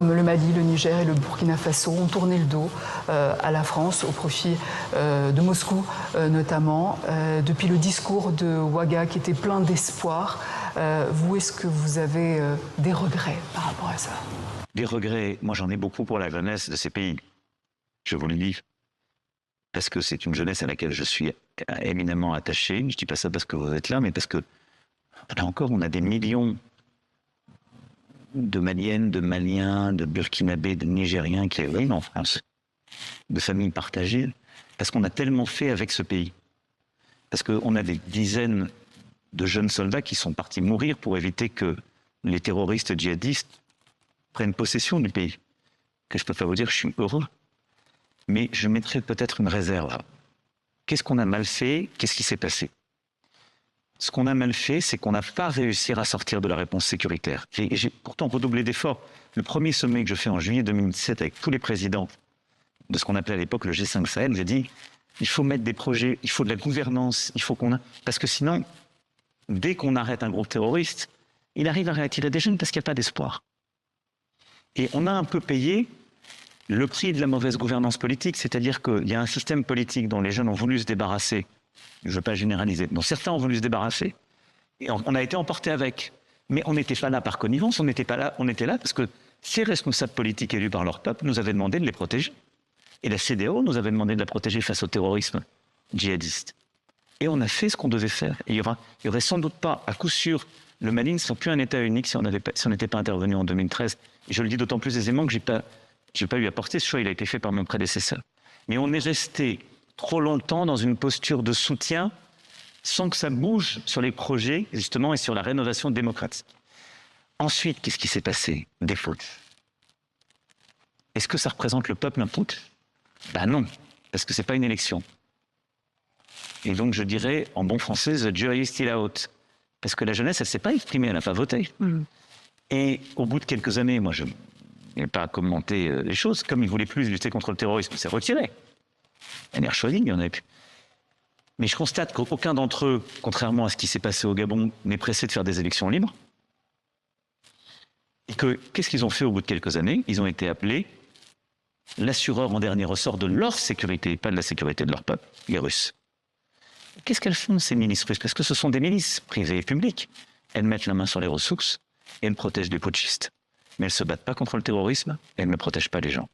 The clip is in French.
Le Mali, le Niger et le Burkina Faso ont tourné le dos à la France au profit de Moscou notamment. Depuis le discours de Ouaga qui était plein d'espoir, vous, est-ce que vous avez des regrets par rapport à ça? Des regrets, moi j'en ai beaucoup pour la jeunesse de ces pays, je vous le dis, parce que c'est une jeunesse à laquelle je suis éminemment attaché. Je ne dis pas ça parce que vous êtes là, mais parce que, là encore, on a des millions de Maliennes, de Maliens, de Burkinabés, de Nigériens qui arrivent en France, de familles partagées, parce qu'on a tellement fait avec ce pays. Parce qu'on a des dizaines de jeunes soldats qui sont partis mourir pour éviter que les terroristes djihadistes prennent possession du pays. Que je peux pas vous dire, je suis heureux. Mais je mettrai peut-être une réserve là. Qu'est-ce qu'on a mal fait? Qu'est-ce qui s'est passé? Ce qu'on a mal fait, c'est qu'on n'a pas réussi à sortir de la réponse sécuritaire. J'ai pourtant redoublé d'efforts. Le premier sommet que je fais en juillet 2017 avec tous les présidents de ce qu'on appelait à l'époque le G5 Sahel, j'ai dit, il faut mettre des projets, il faut de la gouvernance, il faut qu'on a... Parce que sinon, dès qu'on arrête un groupe terroriste, il arrive à réattirer des jeunes parce qu'il n'y a pas d'espoir. Et on a un peu payé le prix de la mauvaise gouvernance politique, c'est-à-dire qu'il y a un système politique dont les jeunes ont voulu se débarrasser, je ne veux pas généraliser, dont certains ont voulu se débarrasser, et on a été emportés avec. Mais on n'était pas là par connivence, on était là parce que ces responsables politiques élus par leur peuple nous avaient demandé de les protéger. Et la CEDEAO nous avait demandé de la protéger face au terrorisme djihadiste. Et on a fait ce qu'on devait faire. Et il y aurait sans doute pas, à coup sûr, le Mali ne serait plus un État unique si on n'était pas intervenu en 2013. Et je le dis d'autant plus aisément que je n'ai pas eu à porter ce choix, il a été fait par mon prédécesseur. Mais on est resté trop longtemps dans une posture de soutien sans que ça bouge sur les projets, justement, et sur la rénovation démocratique. Ensuite, qu'est-ce qui s'est passé? Des fautes. Est-ce que ça représente le peuple, un putsch? Ben non, parce que c'est pas une élection. Et donc je dirais, en bon français, the jury is still out. Parce que la jeunesse, elle s'est pas exprimée, elle n'a pas voté. Et au bout de quelques années, moi je n'ai pas commenté les choses, comme ils ne voulaient plus lutter contre le terrorisme, c'est retiré. NR Choising, il y en avait plus. Mais je constate qu'aucun d'entre eux, contrairement à ce qui s'est passé au Gabon, n'est pressé de faire des élections libres. Et qu'est-ce qu'ils ont fait au bout de quelques années? Ils ont été appelés l'assureur en dernier ressort de leur sécurité, pas de la sécurité de leur peuple, les Russes. Qu'est-ce qu'elles font, ces milices russes? Parce que ce sont des milices privées et publiques. Elles mettent la main sur les ressources et elles protègent les putschistes. Mais elles ne se battent pas contre le terrorisme et elles ne protègent pas les gens.